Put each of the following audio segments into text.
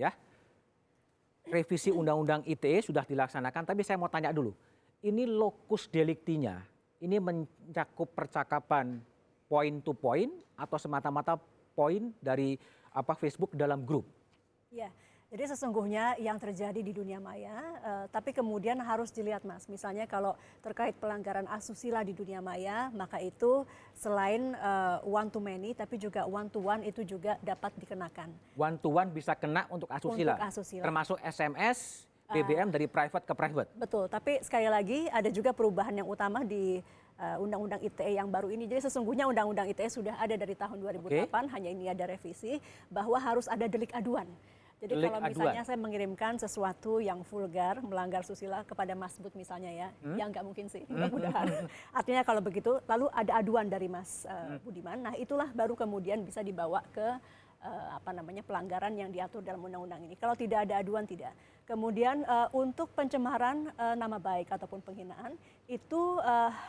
ya. Revisi Undang-Undang ITE sudah dilaksanakan, tapi saya mau tanya dulu. Ini lokus deliktinya, ini mencakup percakapan point to point atau semata-mata poin dari Facebook dalam grup? Ya, jadi sesungguhnya yang terjadi di dunia maya, tapi kemudian harus dilihat Mas. Misalnya kalau terkait pelanggaran asusila di dunia maya, maka itu selain one to many, tapi juga one to one itu juga dapat dikenakan. One to one bisa kena untuk asusila, termasuk SMS, BBM dari private ke private. Betul, tapi sekali lagi ada juga perubahan yang utama di Undang-Undang ITE yang baru ini. Jadi sesungguhnya Undang-Undang ITE sudah ada dari tahun 2008, hanya ini ada revisi bahwa harus ada delik aduan. Jadi kalau misalnya saya mengirimkan sesuatu yang vulgar, melanggar susila kepada Mas Bud misalnya ya, yang nggak mungkin sih, mudah-mudahan. Artinya kalau begitu, lalu ada aduan dari Mas Budiman, nah itulah baru kemudian bisa dibawa ke pelanggaran yang diatur dalam undang-undang ini. Kalau tidak ada aduan, tidak. Kemudian untuk pencemaran nama baik ataupun penghinaan itu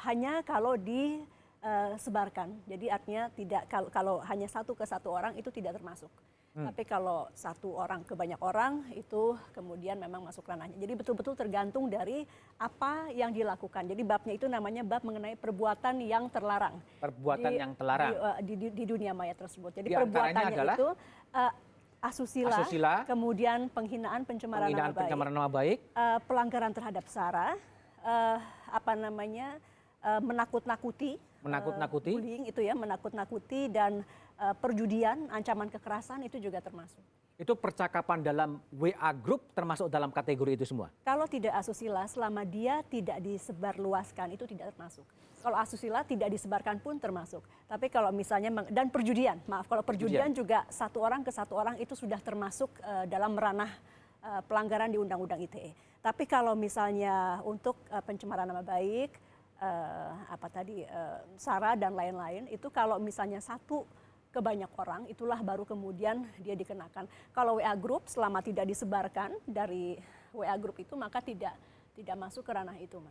hanya kalau disebarkan. Jadi artinya tidak kalau hanya satu ke satu orang itu tidak termasuk. Tapi kalau satu orang ke banyak orang itu kemudian memang masuk ranahnya. Jadi betul-betul tergantung dari apa yang dilakukan. Jadi babnya itu namanya bab mengenai perbuatan yang terlarang. Perbuatan yang terlarang di dunia maya tersebut. Jadi perbuatannya itu asusila, kemudian penghinaan, pencemaran nama baik, pelanggaran terhadap SARA, menakut-nakuti, bullying itu ya, menakut-nakuti, dan perjudian, ancaman kekerasan itu juga termasuk. Itu percakapan dalam WA group termasuk dalam kategori itu semua? Kalau tidak asusila, selama dia tidak disebarluaskan itu tidak termasuk. Kalau asusila tidak disebarkan pun termasuk. Tapi kalau misalnya, dan perjudian, kalau perjudian juga satu orang ke satu orang itu sudah termasuk dalam ranah pelanggaran di Undang-Undang ITE. Tapi kalau misalnya untuk pencemaran nama baik, SARA dan lain-lain, itu kalau misalnya satu ke banyak orang, itulah baru kemudian dia dikenakan. Kalau WA group selama tidak disebarkan dari WA group itu, maka tidak masuk ke ranah itu, Mas.